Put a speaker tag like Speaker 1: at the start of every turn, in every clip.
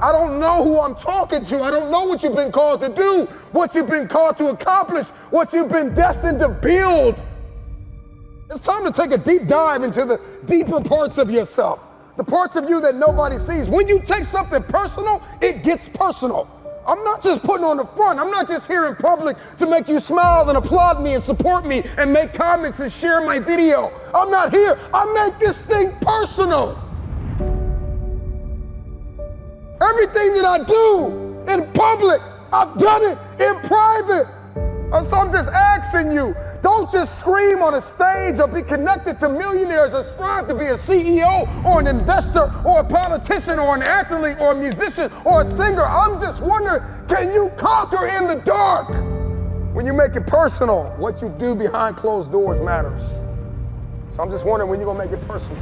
Speaker 1: I don't know who I'm talking to. I don't know what you've been called to do, what you've been called to accomplish, what you've been destined to build. It's time to take a deep dive into the deeper parts of yourself, the parts of you that nobody sees. When you take something personal, it gets personal. I'm not just putting on the front. I'm not just here in public to make you smile and applaud me and support me and make comments and share my video. I'm not here. I make this thing personal. Everything that I do in public, I've done it in private. And so I'm just asking you, don't just scream on a stage or be connected to millionaires or strive to be a CEO or an investor or a politician or an athlete or a musician or a singer. I'm just wondering, can you conquer in the dark? When you make it personal, what you do behind closed doors matters. So I'm just wondering when you're gonna make it personal.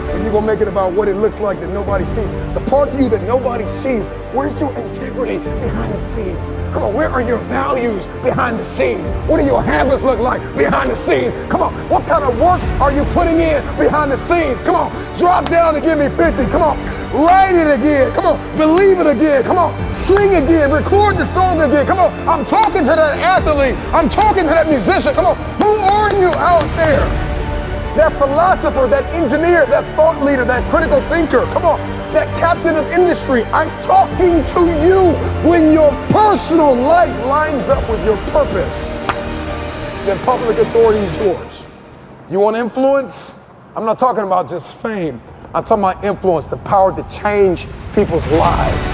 Speaker 1: When you're gonna make it about what it looks like that nobody sees. The part of you that nobody sees, where's your integrity behind the scenes? Come on, where are your values behind the scenes? What do your habits look like behind the scenes? Come on, what kind of work are you putting in behind the scenes? Come on, drop down and give me 50. Come on, write it again. Come on, believe it again. Come on, sing again, record the song again. Come on, I'm talking to that athlete. I'm talking to that musician. Come on, who are you out there? That philosopher, that engineer, that thought leader, that critical thinker, come on, that captain of industry, I'm talking to you. When your personal life lines up with your purpose, then public authority is yours. You want influence? I'm not talking about just fame. I'm talking about influence, the power to change people's lives.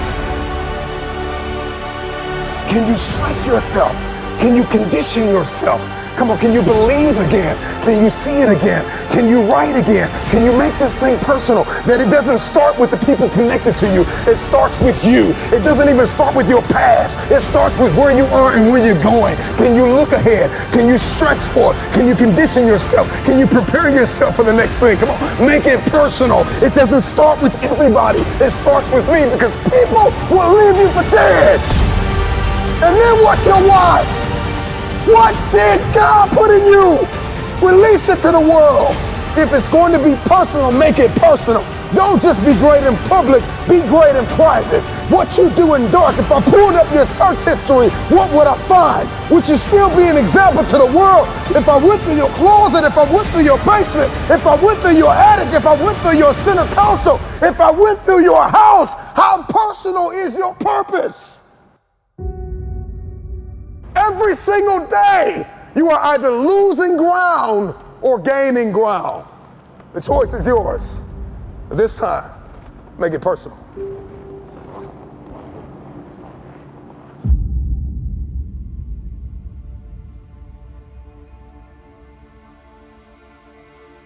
Speaker 1: Can you stretch yourself? Can you condition yourself? Come on, can you believe again? Can you see it again? Can you write again? Can you make this thing personal? That it doesn't start with the people connected to you. It starts with you. It doesn't even start with your past. It starts with where you are and where you're going. Can you look ahead? Can you stretch for it? Can you condition yourself? Can you prepare yourself for the next thing? Come on, make it personal. It doesn't start with everybody. It starts with me because people will leave you for dead. And then what's your why? What did God put in you? Release it to the world. If it's going to be personal, make it personal. Don't just be great in public, be great in private. What you do in dark, if I pulled up your search history, what would I find? Would you still be an example to the world? If I went through your closet, if I went through your basement, if I went through your attic, if I went through your center console, if I went through your house, how personal is your purpose? Every single day, you are either losing ground or gaining ground. The choice is yours. But this time, make it personal.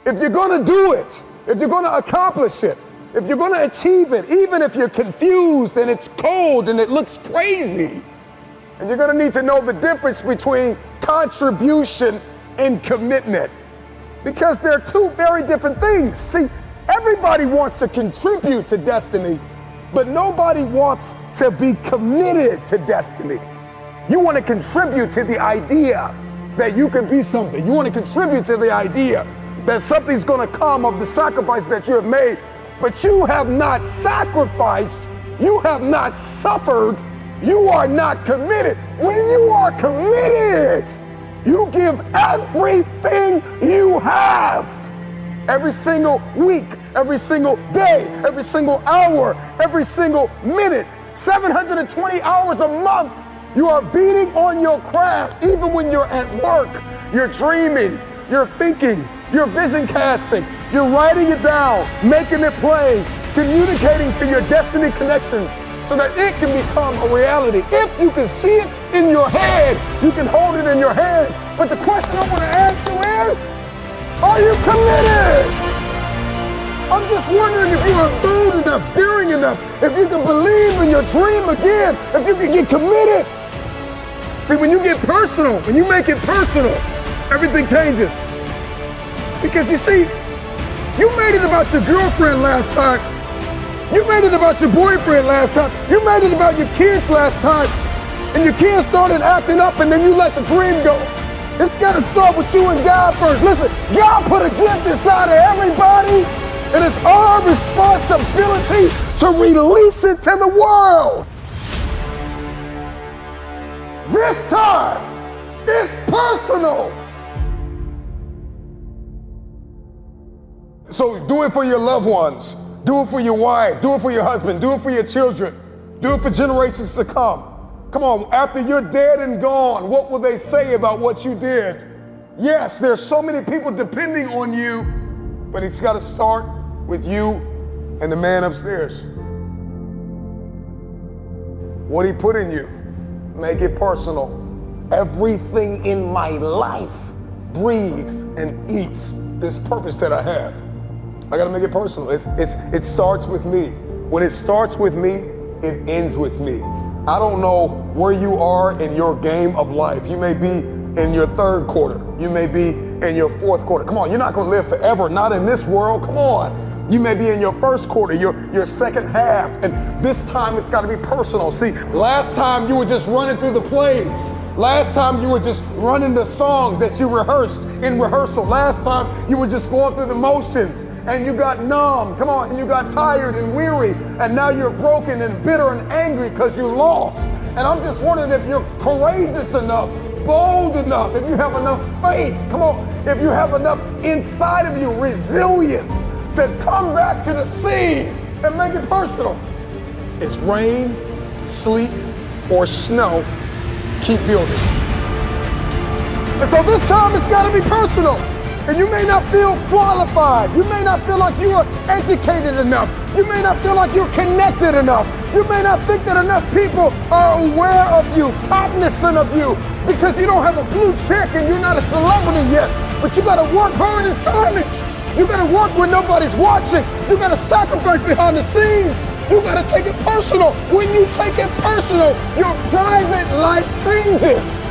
Speaker 1: If you're gonna do it, if you're gonna accomplish it, if you're gonna achieve it, even if you're confused and it's cold and it looks crazy, and you're gonna need to know the difference between contribution and commitment, because they're two very different things. See, everybody wants to contribute to destiny, but nobody wants to be committed to destiny. You want to contribute to the idea that you can be something. You want to contribute to the idea that something's gonna come of the sacrifice that you have made, but you have not sacrificed, you have not suffered, you are not committed. When you are committed, you give everything you have. Every single week, every single day, every single hour, every single minute, 720 hours a month, you are beating on your craft. Even when you're at work, you're dreaming, you're thinking, you're vision casting, you're writing it down, making it plain, communicating to your destiny connections, so that it can become a reality. If you can see it in your head, you can hold it in your hands. But the question I want to ask you is, are you committed? I'm just wondering if you are bold enough, daring enough, if you can believe in your dream again, if you can get committed. See, when you get personal, when you make it personal, everything changes. Because you see, you made it about your girlfriend last time. You made it about your boyfriend last time. You made it about your kids last time. And your kids started acting up and then you let the dream go. It's got to start with you and God first. Listen, God put a gift inside of everybody. And it's our responsibility to release it to the world. This time is personal. So do it for your loved ones. Do it for your wife. Do it for your husband. Do it for your children. Do it for generations to come. Come on, after you're dead and gone, what will they say about what you did? Yes, there's so many people depending on you, but it's got to start with you and the man upstairs. What he put in you, make it personal. Everything in my life breathes and eats this purpose that I have. I got to make it personal. It starts with me. When it starts with me, it ends with me. I don't know where you are in your game of life. You may be in your third quarter. You may be in your fourth quarter. Come on, you're not going to live forever, not in this world. Come on. You may be in your first quarter, your second half, and this time it's got to be personal. See, last time you were just running through the plays. Last time you were just running the songs that you rehearsed in rehearsal. Last time you were just going through the motions and you got numb. Come on, and you got tired and weary, and now you're broken and bitter and angry because you lost. And I'm just wondering if you're courageous enough, bold enough, if you have enough faith, come on, if you have enough inside of you, resilience, to come back to the scene and make it personal. It's rain, sleet, or snow, keep building. And so this time it's got to be personal. And you may not feel qualified. You may not feel like you are educated enough. You may not feel like you're connected enough. You may not think that enough people are aware of you, cognizant of you, because you don't have a blue check and you're not a celebrity yet. But you got to work hard in silence. You got to work when nobody's watching. You got to sacrifice behind the scenes. You got to take it personal. When you take it personal, your private life changes.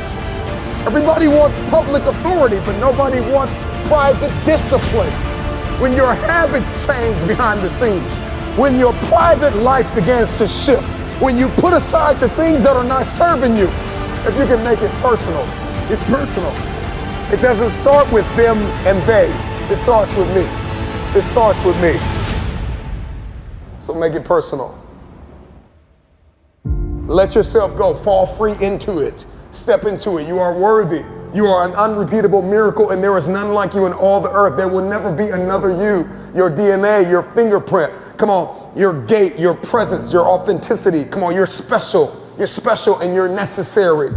Speaker 1: Everybody wants public authority, but nobody wants private discipline. When your habits change behind the scenes, when your private life begins to shift, when you put aside the things that are not serving you, if you can make it personal, it's personal. It doesn't start with them and they. It starts with me. It starts with me. So make it personal. Let yourself go. Fall free into it. Step into it. You are worthy. You are an unrepeatable miracle, and there is none like you in all the earth. There will never be another you. Your DNA, your fingerprint. Come on, your gait, your presence, your authenticity. Come on, you're special. You're special and you're necessary.